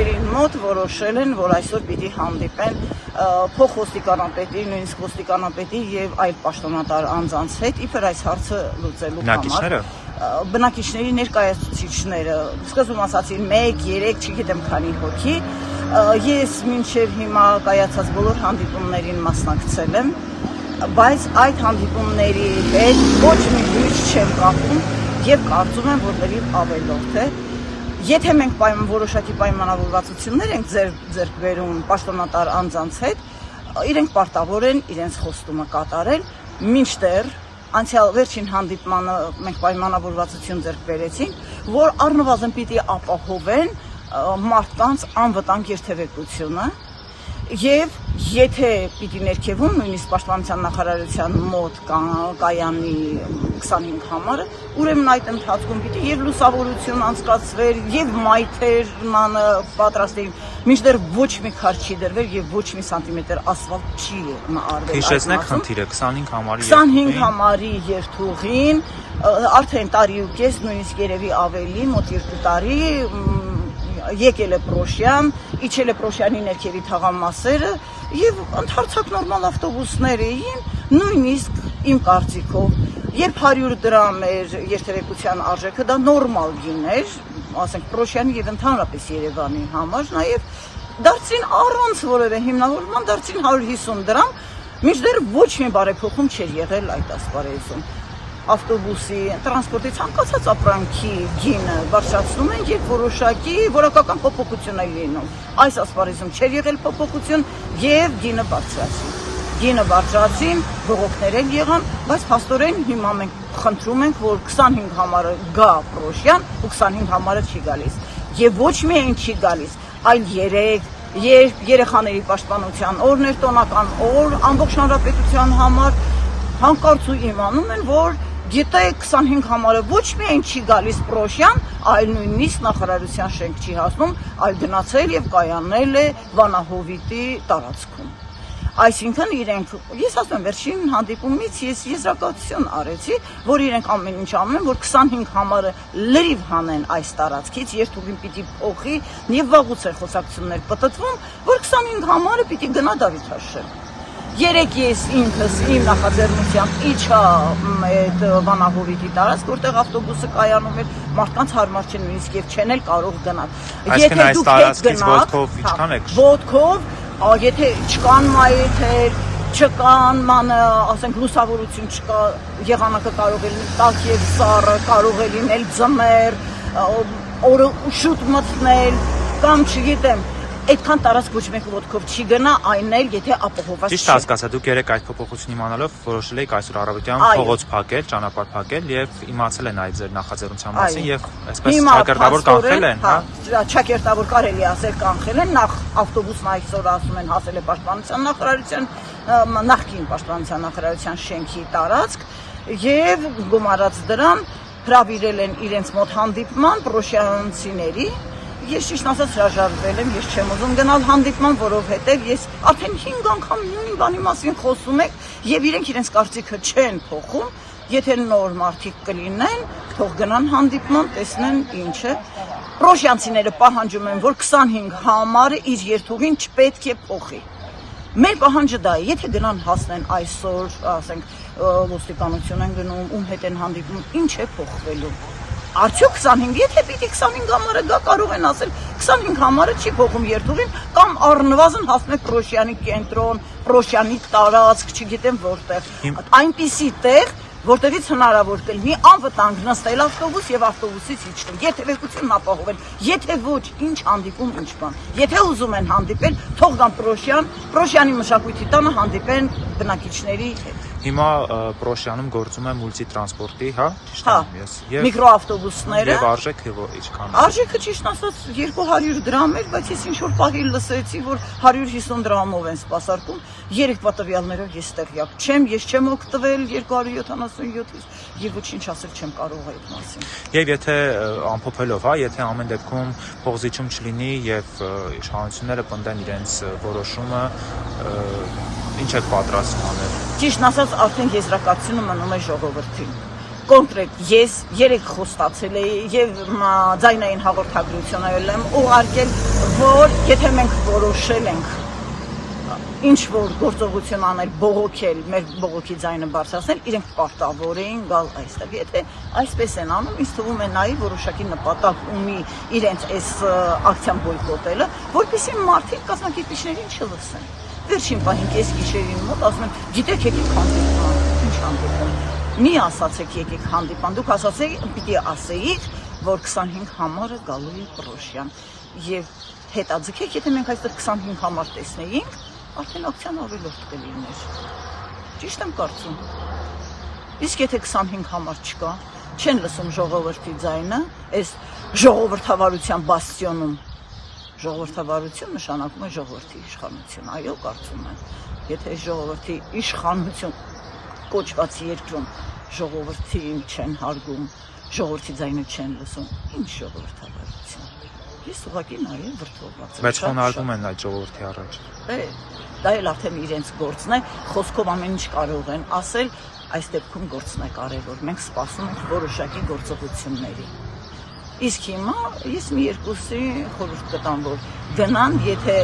քչերին մոտ որոշել են, որ այսօր պիտի հանդիպեն փոխոստիկանապետի, նույնիսկ ոստիկանապետի եւ այլ պաշտոնատար անձանց հետ, իբր այս հարցը լուծելու համար։ Բնակիչների ներկայացուցիչները, սկզբում ասացին 1, 3, չգիտեմ քանի հոգի, ես մինչև հիմա կայացած բոլոր հանդիպումներին մասնակցել եմ, բայց այդ հանդիպումների հետ ոչ մի լույս չեմ կապում եւ կարծում եմ, որ լրիվ ավելորդ է։ Եթե մենք որոշակի պայմանավորվածություններ ենք ձեռք բերում պաշտոնատար անձանց հետ, իրենք պարտավոր են իրենց խոստումը կատարել, մինչդեռ անցյալ վերջին հանդիպմանը մենք պայմանավորվածություն ձեռք բերեցինք, որ առնվազն պիտի ապահովեն մարդկանց անվտանգ երթևեկությունը եւ եթե պիտի ներքևում նույնիսկ պաշտպանության նախարարության մոտ կայանի 25 համարը, ուրեմն այդ ընթացքում պիտի եւ լուսավորություն անցկացվեր եւ մայթեր պատրաստեին, մինչդեռ ոչ մի քար չի դրվել եւ ոչ մի սանտիմետր ասֆալտ չի արվել։ Հիշեցնեք խնդիրը 25 համարի 25 համարի երթուղին արդեն տարի ու կես, նույնիսկ երևի ավելի, մոտ 2 տարի եկել է Պրոշյան, իջել է Պրոշյանի ներքևի թաղամասերը եւ ընդհանրացակ նորմալ ավտոբուսներ էին, նույնիսկ իմ կարծիքով, երբ 100 դրամ էր երթևեկության արժեքը, դա նորմալ գին էր, ասենք Պրոշյանի եւ ընդհանրապես Երևանի համար, նաեւ դարձին առանց որևէ հիմնավորման դարձին 150 դրամ, մինչդեռ ոչ մի բարեփոխում չէր եղել այդ ասպարեզում։ Ավտոբուսի, տրանսպորտի ցանկացած ապրանքի գինը բարձրացնում են եւ որոշակի որակական փոփոխություն է լինում։ Այս ասպարեզում չէր եղել փոփոխություն եւ գինը բարձրացին, բողոքներ են եղան, բայց փաստորեն հիմա մենք խնդրում ենք, որ 25 համարը գա Պրոշյան ու 25 համարը չի գալիս։ Եվ ոչ միայն չի գալիս, այլ երբ երեխաների պաշտպանության օրն էր, տոնական օր, ամբողջ հանրապետության համար հանկարծ ու իմանում են, որ գիտե 25 համարը ոչ միայն չի գալիս Պրոշյան, այլ նույնիսկ նախարարության շենք չի հասնում, այլ գնացել եւ կայանել է Վանահովիտի տարածքում։ Այսինքն իրենք, ես ասում եմ, վերջին հանդիպումից ես եզրակացություն արեցի, որ իրենք ամեն ինչ անում են, որ 25 համարը լրիվ հանեն այս տարածքից, երթուղին պիտի փոխի եւ վաղուց է խոսակցություններ պտտվում, որ 25 համարը պիտի գնա Դավիթաշեն։ Երեք ես ինքս իմ նախաձեռնությամբ իջա այդ Վանահովիտի տարածք, որտեղ ավտոբուսը կայանում էր, մարդկանց հարմար չէ նույնիսկ եւ չեն էլ կարող գնալ։ Եթե դուք հետ գնաք, ոտքով, եթե չկան մայթեր, չկան, ասենք լուսավորություն չկա, եղանակը կարող է լինել տաք եւ սառը, կարող է լինել ձմեռ, օրը շուտ մթնել, կամ չգիտեմ, այդքան տարածք ոչ մեկ ոտքով չի գնա, այն էլ եթե ապահովված չի։ Ճիշտ հասկացա, դուք երեք այդ փոփոխություն իմանալով որոշել եք այսօր առավոտյան փողոց փակել, ճանապարհ փակել եւ իմացել են այդ ձեր նախաձեռնության մասին եւ այսպես ճակերտավոր կանխել են, հա։ Ճակերտավոր կարելի ասել կանխել են, նախ ավտոբուսն այսօր ասում են հասել է պաշտպանության նախարարության, նախկին պաշտպանության նախարարության շենքի տարածք եւ գումարած դրան հրավիրել են իրենց մոտ հանդիպման պրոշյանցիների։ Ես ճիշտ ասած հրաժարվել եմ, ես չեմ ուզում գնալ հանդիպման, որովհետև ես արդեն 5 անգամ նույն բանի մասին խոսում եք եւ իրենք իրենց կարծիքը չեն փոխում, եթե նոր մարդիկ կլինեն, թող գնան հանդիպման, տեսնեն ինչ է։ Պրոշյանցիները պահանջում են, որ 25 համարը իր երթուղին չպետք է փոխի։ Մեր պահանջը դա է, եթե գնան հասնեն այսօր, ասենք, ոստիկանություն են գնում, ում հետ են հանդիպում, ինչ է փոխվելու։ Արդյոք 25, եթե պիտի 25 համարը գա, կարող են ասել 25 համարը չի փոխում երթուղին, կամ առնվազն հասնեք Պրոշյանի կենտրոն, Պրոշյանի տարածք, չգիտեմ որտեղ, այնպիսի տեղ, որտեղից հնարավոր կլինի անվտանգ նստել ավտոբուս եւ ավտոբուսից իջնել, երթևեկությունն ապահովել, եթե ոչ, ինչ հանդիպում, ինչ բան։ Եթե ուզում են հանդիպել, թող գան Պրոշյան, Պրոշյանի մշակույթի տանը հանդիպեն բնակիչների հետ։ Հիմա Պրոշյանում գործում է մուլտիտրանսպորտի, հա, ճիշտ եմ ես։ Եվ միկրոավտոբուսները։ Եվ արժեքը ինչքան է։ Արժեքը ճիշտ ասած 200 դրամ էր, բայց ես ինչ որ պահի լսեցի, որ 150 դրամով են սպասարկում։ Երեկվա տվյալներով ես տեղյակ չեմ, ես չեմ օգտվել 277-ից եւ ոչինչ ասել չեմ կարող այդ մասին։ Եվ եթե ամփոփելով, հա, եթե ամեն դեպքում փողզիջում չլինի եւ իշխանությունները պնդեն իրենց որոշումը, ինչ եք պատրաստ անել։ Ճիշտ ասած արդեն եզրակացությունը մնում է ժողովրդին։ կոնկրետ ես 3 խոստացել էի եւ ձայնային հաղորդագրություն եմ ուղարկել, որ եթե մենք որոշել ենք ինչ որ գործողություն անել, բողոքել, մեր բողոքի ձայնը բարձրացնել, իրենք պարտավոր էին գալ այստեղ։ Եթե այսպես են անում, ինձ թվում է նաև որոշակի նպատակ ունի իրենց այս ակցիան բոյկոտելը, որպեսզի մարդիկ կազմակերպիչներին չլսեն։ Վերջին պահին կես գիշերին մոտ ասում են, գիտեք, եկեք հանդիպման, ինչ հանդիպում։ Մի ասացեք եկեք հանդիպան, դուք ասացեք, պիտի ասեիք, որ 25 համարը գալու է Պրոշյան։ Եվ հետաձգեք, եթե մենք այստեղ 25 համար տեսնեինք, արդեն ակցիան ավելորդ կլիներ։ Ճիշտ եմ կարծում։ Իսկ եթե 25 համար չկա, չեն լսում ժողովրդի ձայնը, այս ժողովրդավարության բաստիոնում, ժողովրդավարություն նշանակում է ժողովրդի իշխանություն, այո, կարծում եմ։ Եթե ժողովրդի իշխանություն կոչված երկրում ժողովրդին չեն հարգում, ժողովրդի ձայնը չեն լսում, ինչ ժողովրդավարություն։ Ես ուղղակի նաև վրդովված եմ։ Բայց խոնարհվում են այդ ժողովրդի առաջ։ Դա էլ արդեն իրենց գործն է, խոսքով ամեն ինչ կարող են ասել, այս դեպքում գործն է կարևոր։ Մենք սպասում ենք որոշակի գործողությունների։ Իսկ հիմա ես մի երկուսի խորհուրդ կտամ, որ գնան, եթե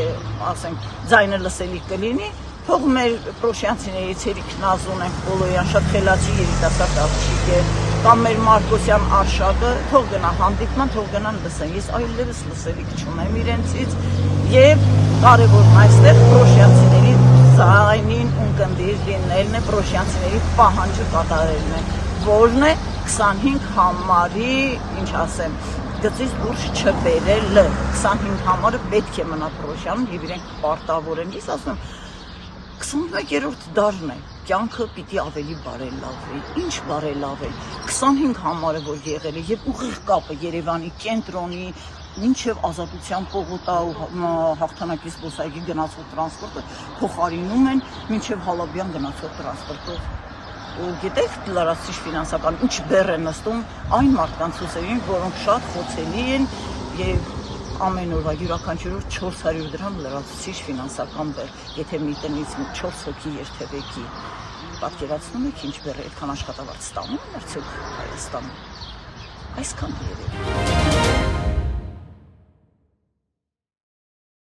ասենք ձայնը լսելի կլինի, թող մեր պրոշյանցիներից Երիկ Նազուն Պոլոյան շատ խելացի երիտասարդ աղջիկ է, կամ մեր Մարկոսյան Արշակը, թող գնա հանդիպման, թող գնան լսեն։ Ես այլևս լսելիք չունեմ իրենցից եւ կարևորն այստեղ պրոշյանցիների ձայնին ունկնդիր լինելն է, պրոշյանցիների պահանջը կատարելն է, որն է 25 համարի, ինչ ասեմ, գծից դուրս չբերելը։ 25 համարը պետք է մնա Պրոշյանում եւ իրենք պարտավոր են։ Ես ասում եմ 21-րդ դարն է, կյանքը պիտի ավելի բարելավի, ինչ բարելավել, 25 համարը, որ եղել է եւ ուղիղ կապը Երևանի կենտրոնի, մինչև Ազատության պողոտա ու հաղթանակի զբոսայգի գնացող տրանսպորտը փոխարինում են մինչև Հալաբյան գնացող տրանսպորտով։ Գիտեք, լրացուցիչ ֆինանսական ինչ բեռ է նստում այն մարդկանց ուսերին, որոնք շատ խոցելի են եւ ամեն օրվա յուրաքանչյուր օր 400 դրամ լրացուցիչ ֆինանսական բեռ, եթե մի տնից 4 հոգի երթևեկի, պատկերացնում եք ինչ բեռ է, այդքան աշխատավարձ ստանում են արդյոք Հայաստանում, այսքան երևի։